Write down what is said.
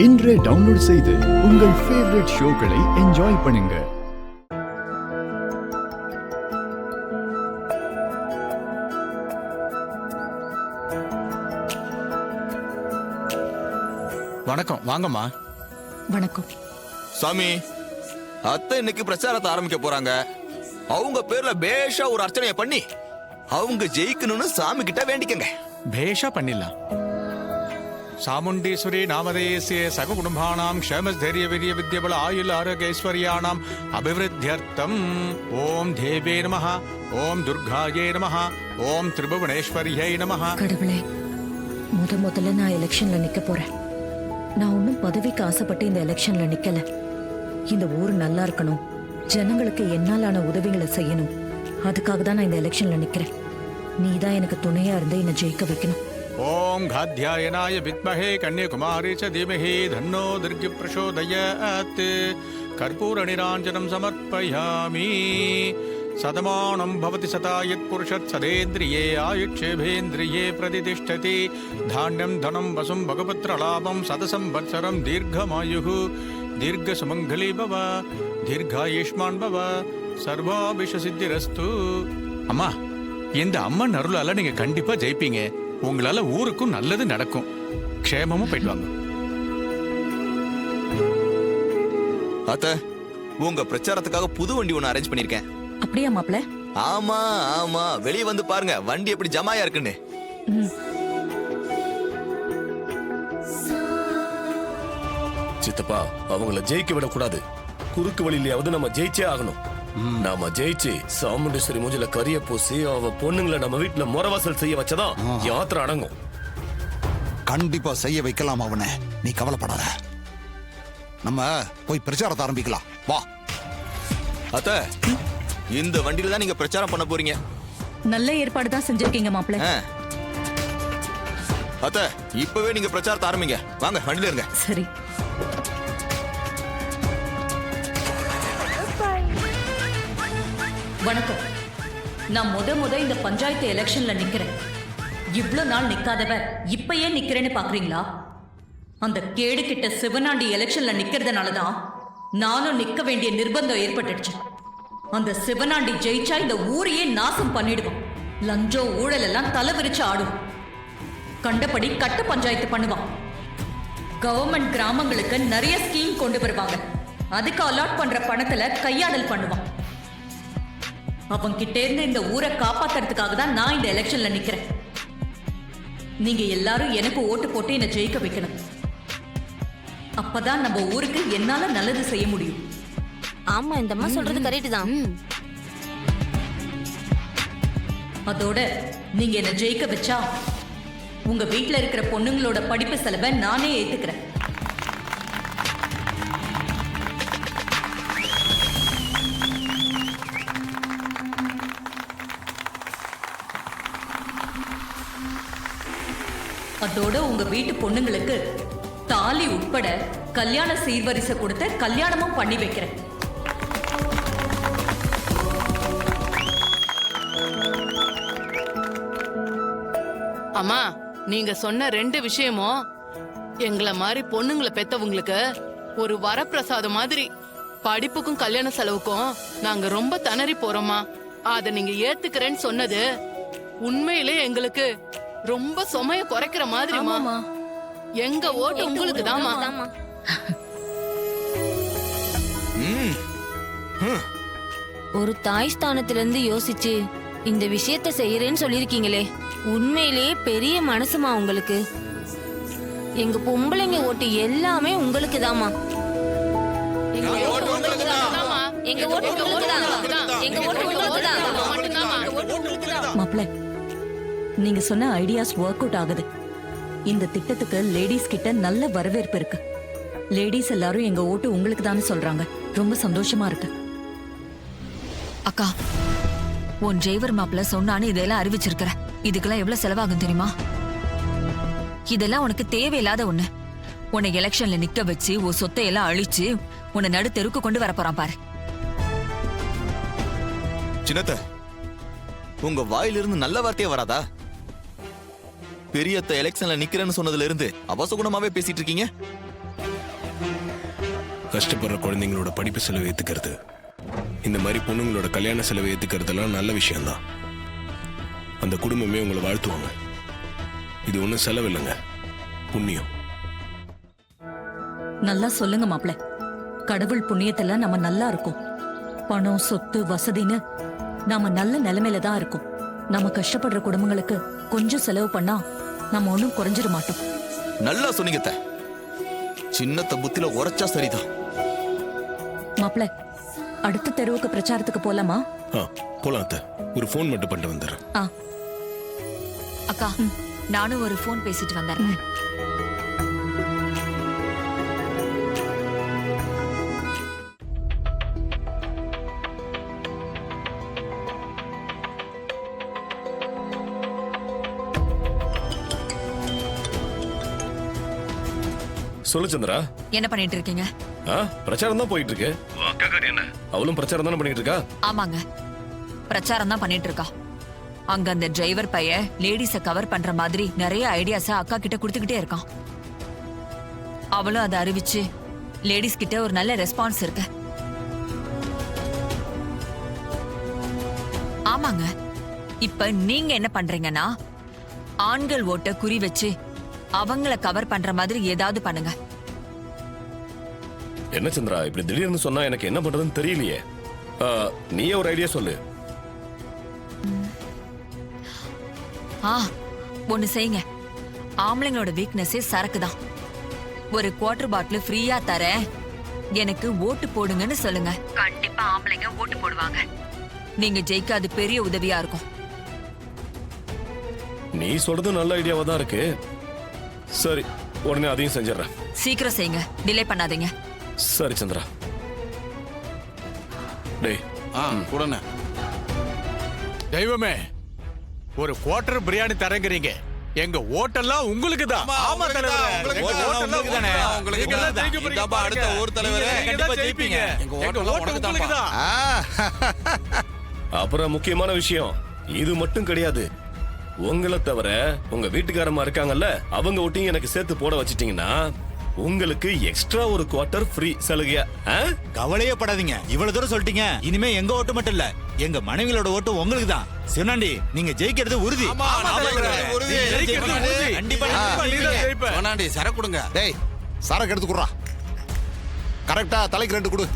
இன்றே டவுன்லோட் செய்து உங்கள் ஃபேவரட் ஷோக்களை என்ஜாய் பண்ணுங்க. வணக்கம். வாங்கம்மா. வணக்கம் சாமி. அத்தை இன்னைக்கு பிரச்சாரத்தை ஆரம்பிக்க போறாங்க. அவங்க பேர்ல பேஷா ஒரு அர்ச்சனையை பண்ணி அவங்க ஜெயிக்கணும்னு சாமி கிட்ட வேண்டிக்கங்க. பேஷா பண்ணிடலாம். சாமுண்டீஸ்வரி நாமதேசிய சக குடும்பானாம் க்ஷேமஸ்தைரிய வீரிய வித்யபல ஆயுள் ஆரோக்கியஸ்வரியானாம் அபிவிருத்தியர்த்தம் ஓம் தேவே நமஹ, ஓம் துர்காயே நமஹ, ஓம் திரிபுவனேஸ்வரியை நமஹ. கடவுளே, முதல்ல நான் எலெக்ஷன்ல நிக்க போறேன். நான் ஒன்னும் பதவிக்கு ஆசைப்பட்டு இந்த எலெக்ஷன்ல நிக்கல. இந்த ஊர் நல்லா இருக்கணும், ஜனங்களுக்கு என்னாலான உதவிகளை செய்யணும், அதுக்காக தான் நான் இந்த எலெக்ஷன்ல நிக்கிறேன். நீ தான் எனக்கு துணையா இருந்து என்னை ஜெயிக்க வைக்கணும். ஓம் காத்யாயனாய வித்மஹே கன்யாகுமாரி ச தீமஹி தன்னோ துர்கி பிரசோதயாத். கர்ப்பூர நிராஞ்சனம் சமர்ப்பயாமி. சதமானம் பவதி சதாயத் புருஷத் சதேந்திரியே ஆயுட்சேபேந்திரியே பிரதிதிஷ்டதி. தானியம் தனம் வசும் பகபத்ர லாபம் சதசம்வத்சரம் தீர்க்கமாயுः தீர்க்க சுமங்கலி பவ தீர்காயுஷ்மான் பவ சர்வாபிஷ சித்திரஸ்து. அம்மா, இந்த அம்மன் அருளால நீங்க கண்டிப்பா ஜெயிப்பீங்க. உங்களால ஊருக்கும் நல்லது நடக்கும். க்ஷேமமும் போயிட்டு வாங்க. அத்தை, உங்க பிரச்சாரத்துக்காக புது வண்டி ஒண்ணு அரேஞ்ச் பண்ணிருக்கேன். அப்படியா மாப்ள? ஆமா ஆமா, வெளியே வந்து பாருங்க வண்டி எப்படி ஜமாயா இருக்குன்னு. சித்தப்பா, அவங்கள ஜெயிக்க விடக்கூடாது. குறுக்கு வழியிலேயாவது நம்ம ஜெயிச்சே ஆகணும். நாம ஜெயிச்சு சாமுண்டீஸ்வரி மூஞ்சில கரிய பூசி அவ பொண்ணுங்களை நம்ம வீட்டுல முறவாசல் செய்ய வச்சதான் யாத்திரை அடங்கும். கண்டிப்பா செய்ய வைக்கலாம் அவனை, நீ கவலைப்படாத. நம்ம போய் பிரச்சாரத்தை ஆரம்பிக்கலாம், வா. அத்தை, இந்த வண்டியில தான் நீங்க பிரச்சாரம் பண்ண போறீங்க. நல்ல ஏற்பாடு தான் செஞ்சிருக்கீங்க மாப்ள. அத்தை, இப்பவே நீங்க பிரச்சாரத்தை ஆரம்பிங்க. வாங்க, வண்டியில இருங்க. சரி. வணக்கம். நான் முத இந்த பஞ்சாயத்து எலெக்ஷன்ல நிக்கிறேன். இவ்ளோ நாள் நிக்காதவ இப்ப ஏன் நிக்கிறேன்னு பாக்குறீங்களா? அந்த கேடு கிட்ட சிவனாண்டி எலெக்ஷன்ல நிக்கிறதுனாலதான் நானும் நிக்க வேண்டிய நிர்பந்தம் ஏற்பட்டுடுச்சு. அந்த சிவனாண்டி ஜெயிச்சா இந்த ஊரையே நாசம் பண்ணிடுவான். லஞ்சம் ஊழல் எல்லாம் தலை விரிச்சு ஆடும். கண்டபடி கட்ட பஞ்சாயத்து பண்ணுவான். கவர்மெண்ட் கிராமங்களுக்கு நிறைய ஸ்கீம் கொண்டு வருவாங்க. அதுக்கு அலாட் பண்ற பணத்துல கையாடல் பண்ணுவான். அவன்கிட்ட இருந்து இந்த ஊரை காப்பாத்துறதுக்காக தான் நான் இந்த எலெக்ஷன்ல நிக்கிறேன். நீங்க எல்லாரும் எனக்கு ஓட்டு போட்டு என்னை ஜெயிக்க வைக்கணும். அப்பதான் நம்ம ஊருக்கு என்னால நல்லது செய்ய முடியும். ஆமா, இந்த அம்மா சொல்றது கரெக்ட் தான். அதோட நீங்க என்ன ஜெயிக்க வச்சா உங்க வீட்டுல இருக்கிற பொண்ணுங்களோட படிப்பு செலவை நானே ஏத்துக்கிறேன். அதோட உங்க வீட்டு பொண்ணுங்களுக்கு தாலி உட்பட கல்யாண சீர்வரிசை கொடுத்து கல்யாணமும் பண்ணி வைக்கிறேன். அம்மா, நீங்க சொன்ன 2 விஷயமும் எங்களை மாதிரி பொண்ணுங்களை பெத்தவங்களுக்கு ஒரு வரப்பிரசாதம் மாதிரி. படிப்புக்கும் கல்யாண செலவுக்கும் நாங்க ரொம்ப திணறி போறோமா. அத நீங்க ஏத்துக்கிறேன்னு சொன்னது உண்மையிலே எங்களுக்கு ரொம்ப சுமைய குறைக்கிற மாதிரிமா. எங்க ஓட்டு உங்களுக்கு தாமா. ஒரு தாய் ஸ்தானத்திலிருந்து யோசிச்சு இந்த விஷயத்த செய்யறேன்னு சொல்லிருக்கீங்களே, உண்மையிலேயே பெரிய மனசுமா உங்களுக்கு. எங்க பொம்பளைங்க ஓட்டு எல்லாமே உங்களுக்கு தாமா. எங்க ஓட்டு உங்களுக்கு தான். எங்க ஓட்டு உங்களுக்கு தான். எங்க ஓட்டு உங்களுக்கு தான். மாப்ள, நீங்க சொன்ன ஐடியாஸ் ஒர்க் அவுட் ஆகுது. இந்த திட்டத்துக்கு லேடிஸ் கிட்ட நல்ல வரவேற்பு இருக்கு. லேடிஸ் எல்லாரும் எங்க ஓட்டு உங்களுக்கு தானே சொல்றாங்க. ரொம்ப சந்தோஷமா இருக்கு. அக்கா, உன் டிரைவர் மாப்பிள்ள சொன்னான்னு இதெல்லாம் அறிவிச்சிருக்கிற. இதுக்கெல்லாம் எவ்வளவு செலவாகும் தெரியுமா? இதெல்லாம் உனக்கு தேவையில்லாத ஒண்ணு. உன்னை எலெக்ஷன்ல நிக்க வச்சு உன் சொத்தை எல்லாம் அழிச்சு உன்னை நடு தெருக்கு கொண்டு வர போறான் பாரு. சின்னத்த, உங்க வாயிலிருந்து நல்ல வார்த்தையே வராதா? பெரியத்த எலெக்ஷன்ல நிக்கிறேன்னு சொன்னதுல இருந்து அபசகுணமாவே பேசிட்டு இருக்கீங்க. கஷ்டப்படுற குழந்தைங்களோட படிப்பு செலவு ஏத்துக்கிறது, இந்த மாதிரி பொண்ணுங்களோட கல்யாண செலவு ஏத்துக்கிறதெல்லாம் நல்ல விஷயம்தான். அந்த குடும்பமே உங்களை வாழ்த்துவாங்க. இது ஒன்றும் செலவு இல்லைங்க, புண்ணியம். நல்லா சொல்லுங்க மாப்ள. கடவுள் புண்ணியத்துல நம்ம நல்லா இருக்கோம். பணம், சொத்து, வசதின்னு நாம நல்ல நிலைமையில தான் இருக்கோம். நம்ம கஷ்டப்படுற குடும்பங்களுக்கு கொஞ்சம் செலவு பண்ணா நம்ம ஒன்றும் குறைஞ்சிட மாட்டோம். நல்லா சொன்னீங்க அத்தை. சின்னத்த புத்தில உரைச்சா சரிதான். மாப்ள, அடுத்த தெருவுக்கு பிரச்சாரத்துக்கு போலாமா? போலாம் அத்தை. ஒரு ஃபோன் மட்டும் பண்ணிட்டு வந்துடுறேன். அக்கா, நானும் ஒரு ஃபோன் பேசிட்டு வந்துடுறேன். சொல்லு சந்திரா. என்ன பண்ணிட்டு இருக்கீங்க? பிரச்சாரம் தான் போயிட்டு இருக்கு. என்ன அவளும் பிரச்சாரம் தானே பண்ணிட்டு இருக்கா? ஆமாங்க, பிரச்சாரம் தான் பண்ணிட்டு இருக்கா. அங்க அந்த டிரைவர் பையன் லேடிஸ கவர் பண்ற மாதிரி நிறைய ஐடியாஸ அக்கா கிட்ட கொடுத்துக்கிட்டே இருக்கான். அவளும் அதை அறிவிச்சு லேடிஸ் கிட்ட ஒரு நல்ல ரெஸ்பான்ஸ் இருக்கு. ஆமாங்க, இப்ப நீங்க என்ன பண்றீங்கன்னா ஆண்கள் ஓட்ட குறி வச்சு அவங்கள கவர் பண்ற மாதிரி ஏதாவது பண்ணுங்க. என்ன சந்திரா, இப்படி திடீர்னு சொன்னா எனக்கு என்ன பண்றதுன்னு தெரியலையே. நீயே ஒரு ஐடியா சொல்லு. ஒண்ணு செய்யுங்க. ஆம்பளைங்களோட வீக்னஸே சரக்கு தான். ஒரு குவார்டர் பாட்டில் ஃப்ரீயா தரேன், எனக்கு ஓட்டு போடுங்கன்னு சொல்லுங்க. கண்டிப்பா ஆம்பளைங்க ஓட்டு போடுவாங்க. நீங்க ஜெயிக்க அது பெரிய உதவியா இருக்கும். நீ சொல்றது நல்ல ஐடியாவா தான் இருக்கு. சரி, உடனே அதையும் செஞ்சிடறேன். சீக்கிரம் செய்யுங்க, டிலே பண்ணாதீங்க. சரி சந்திரா. டேய் உடனே தெய்வமே, ஒரு குவார்டர் பிரியாணி தரங்கிறீங்க. எங்க ஓட்டெல்லாம் உங்களுக்கு தான். ஆமா தலைவரே, எங்க ஓட்டெல்லாம் ஓட்டெல்லாம் உங்களுக்கு தானே. உங்களுக்கு நீங்க தான் ஜெயிக்க போறீங்க. இதாப்பா அடுத்த ஊர் தலைவரே, நீங்க கண்டிப்பா தான் ஜெயிப்பீங்க. எங்க எங்க ஓட்டெல்லாம் ஓட்டு உனக்கு உங்களுக்கு தான்ப்பா. தான். அப்புறம் முக்கியமான விஷயம் இது மட்டும் கிடையாது. உங்களை தவிர உங்க வீட்டுக்காரமா இருக்காங்கல்ல, அவங்க ஓட்டிங் எனக்கு சேர்த்து போட வச்சிட்டீங்கன்னா உங்களுக்கு எக்ஸ்ட்ரா ஒரு குவார்டர் ஃப்ரீ சலுகையா. கவலையே படாதீங்க, இவ்வளவு தூரம் சொல்லிட்டீங்க. இனிமே எங்க ஓட்டு மட்டும் இல்ல, எங்க மனைவிகளோட ஓட்டு உங்களுக்கு தான். சிவனாண்டி, நீங்க ஜெயிக்கிறது உறுதி. ஆமா, தலைவரே, உறுதி. ஜெயிக்கிறது உறுதி. கண்டிப்பா நீ தான் ஜெயிப்ப. சரக்கு கொடுங்க. டேய், சரக்கு எடுத்து குடுறா. கரெக்டா தலைக்கு 2 கொடு.